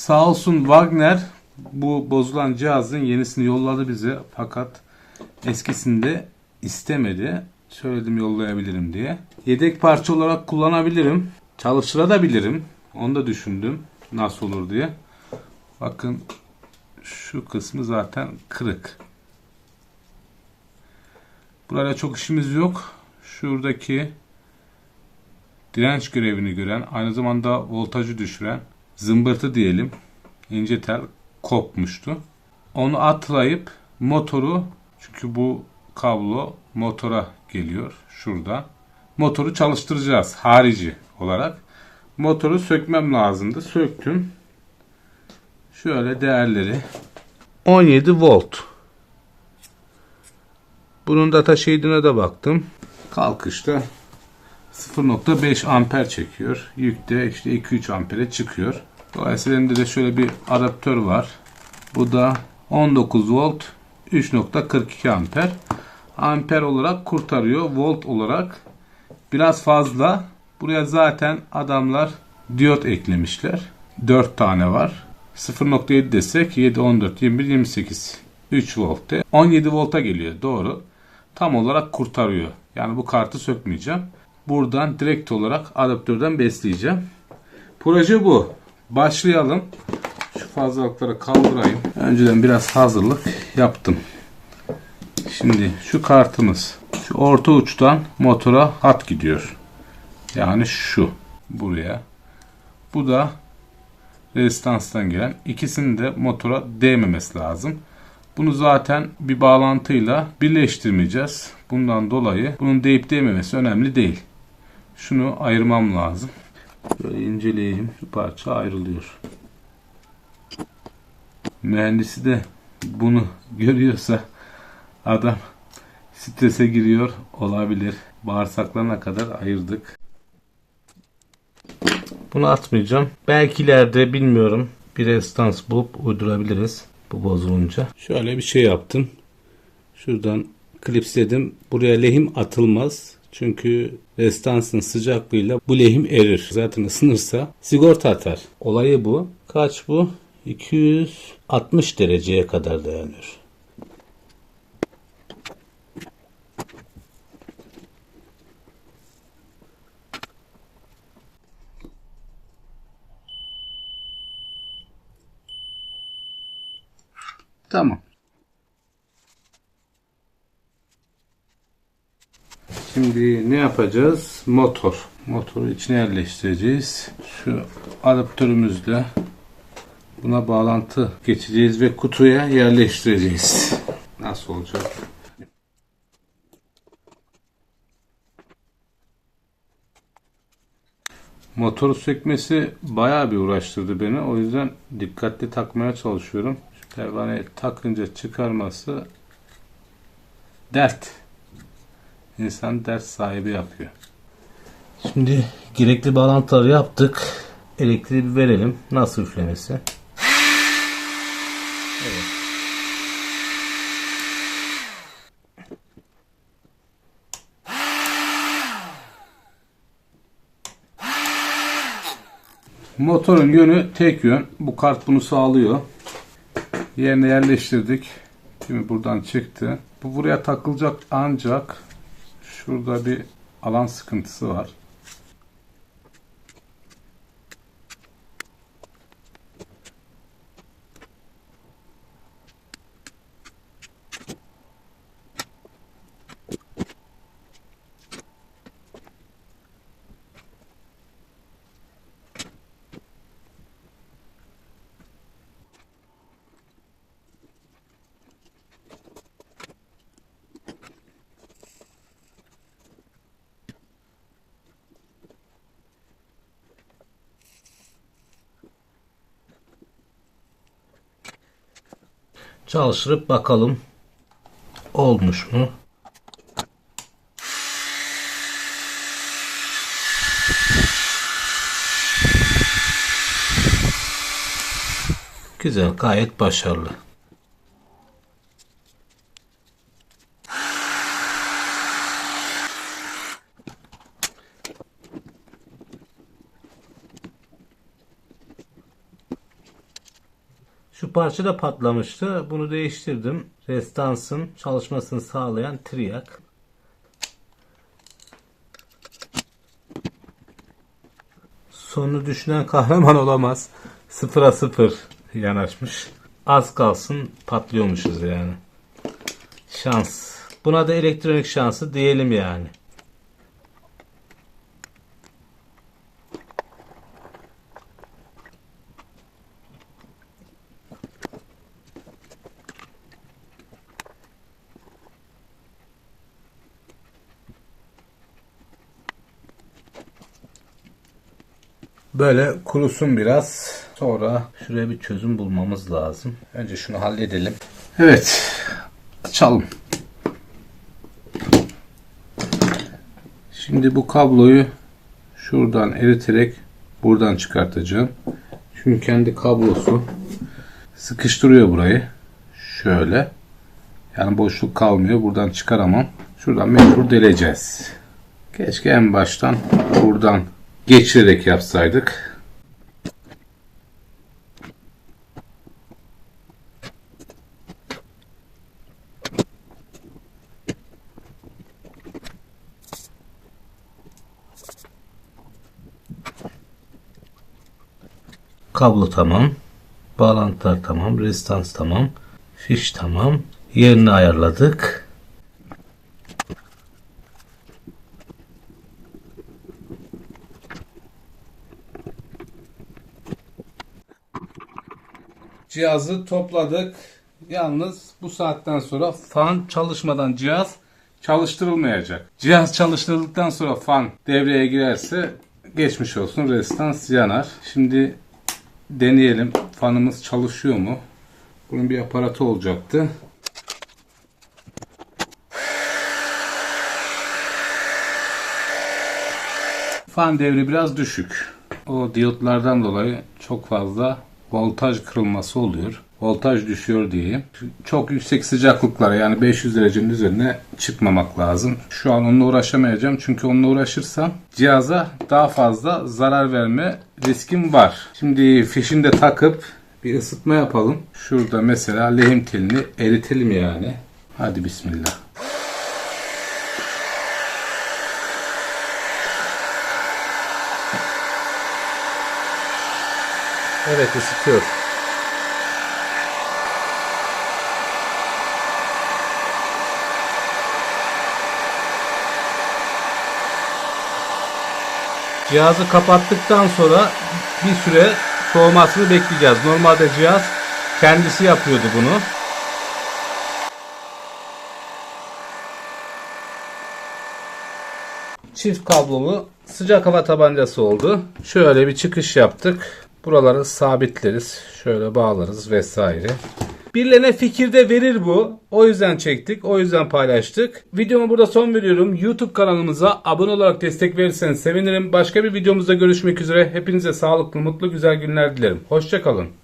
Sağ olsun Wagner bu bozulan cihazın yenisini yolladı bize. Fakat eskisini de istemedi. Söyledim yollayabilirim diye. Yedek parça olarak kullanabilirim. Çalıştırabilirim. Onu da düşündüm. Nasıl olur diye. Bakın şu kısmı zaten kırık. Burada çok işimiz yok. Şuradaki direnç görevini gören, aynı zamanda voltajı düşüren zımbırtı diyelim, ince tel kopmuştu. Onu atlayıp motoru, çünkü bu kablo motora geliyor şurada. Motoru çalıştıracağız harici olarak. Motoru sökmem lazımdı. Söktüm. Şöyle değerleri 17 volt. Bunun data sheet'ine de baktım. Kalkışta 0.5 amper çekiyor. Yükte işte 2-3 ampere çıkıyor. Dolayısıyla elimde de şöyle bir adaptör var. Bu da 19 volt 3.42 amper. Amper olarak kurtarıyor. Volt olarak biraz fazla. Buraya zaten adamlar diyot eklemişler. 4 tane var. 0.7 desek 7, 14, 21, 28. 3 voltte. 17 volta geliyor. Doğru. Tam olarak kurtarıyor. Yani bu kartı sökmeyeceğim. Buradan direkt olarak adaptörden besleyeceğim. Proje bu. Başlayalım. Şu fazlalıkları kaldırayım. Önceden biraz hazırlık yaptım. Şimdi şu kartımız. Şu orta uçtan motora hat gidiyor. Yani şu. Buraya. Bu da rezistanstan gelen. İkisinin de motora değmemesi lazım. Bunu zaten bir bağlantıyla birleştirmeyeceğiz. Bundan dolayı bunun değip değmemesi önemli değil. Şunu ayırmam lazım. Böyle inceleyeyim. Şu parça ayrılıyor. Mühendisi de bunu görüyorsa adam strese giriyor olabilir. Bağırsaklarına kadar ayırdık. Bunu atmayacağım. Belki ileride bilmiyorum bir rezistans bulup uydurabiliriz bu bozulunca. Şöyle bir şey yaptım. Şuradan klipsledim. Buraya lehim atılmaz. Çünkü rezistansın sıcaklığıyla bu lehim erir. Zaten ısınırsa sigorta atar. Olayı bu. Kaç bu? 260 dereceye kadar dayanıyor. Tamam. Şimdi ne yapacağız? Motoru içine yerleştireceğiz. Şu adaptörümüzle buna bağlantı geçeceğiz ve kutuya yerleştireceğiz. Nasıl olacak? Motoru sökmesi bayağı bir uğraştırdı beni. O yüzden dikkatli takmaya çalışıyorum. Şu pervaneyi takınca çıkarması dert. İnsan dert sahibi yapıyor. Şimdi gerekli bağlantıları yaptık. Elektriği bir verelim. Nasıl üflemesi? Evet. Motorun yönü tek yön. Bu kart bunu sağlıyor. Yerine yerleştirdik. Şimdi buradan çıktı. Bu buraya takılacak ancak şurada bir alan sıkıntısı var. Çalıştırıp bakalım olmuş mu? Güzel, gayet başarılı. Şu parça da patlamıştı. Bunu değiştirdim. Restansın çalışmasını sağlayan triyak. Sonu düşünen kahraman olamaz. 0'a 0 yanaşmış. Az kalsın patlıyormuşuz yani. Şans. Buna da elektronik şansı diyelim yani. Böyle kurusun biraz. Sonra şuraya bir çözüm bulmamız lazım. Önce şunu halledelim. Evet. Açalım. Şimdi bu kabloyu şuradan eriterek buradan çıkartacağım. Çünkü kendi kablosu sıkıştırıyor burayı. Şöyle. Yani boşluk kalmıyor. Buradan çıkaramam. Şuradan mecbur deleceğiz. Keşke en baştan buradan geçirerek yapsaydık. Kablo tamam. Bağlantılar tamam. Rezistans tamam. Fiş tamam. Yerini ayarladık. Cihazı topladık. Yalnız bu saatten sonra fan çalışmadan cihaz çalıştırılmayacak. Cihaz çalıştırıldıktan sonra fan devreye girerse geçmiş olsun, rezistans yanar. Şimdi deneyelim, fanımız çalışıyor mu? Bunun bir aparatı olacaktı. Fan devri biraz düşük. O diyotlardan dolayı çok fazla voltaj kırılması oluyor. Voltaj düşüyor diye. Çok yüksek sıcaklıklara, yani 500 derecenin üzerine çıkmamak lazım. Şu an onunla uğraşamayacağım. Çünkü onunla uğraşırsam cihaza daha fazla zarar verme riskim var. Şimdi fişini de takıp bir ısıtma yapalım. Şurada mesela lehim telini eritelim yani. Hadi bismillah. Evet, ısıtıyor. Cihazı kapattıktan sonra bir süre soğumasını bekleyeceğiz. Normalde cihaz kendisi yapıyordu bunu. Çift kablolu sıcak hava tabancası oldu. Şöyle bir çıkış yaptık. Buraları sabitleriz. Şöyle bağlarız vesaire. Birilerine fikir de verir bu. O yüzden çektik. O yüzden paylaştık. Videomu burada son veriyorum. YouTube kanalımıza abone olarak destek verirseniz sevinirim. Başka bir videomuzda görüşmek üzere. Hepinize sağlıklı, mutlu, güzel günler dilerim. Hoşça kalın.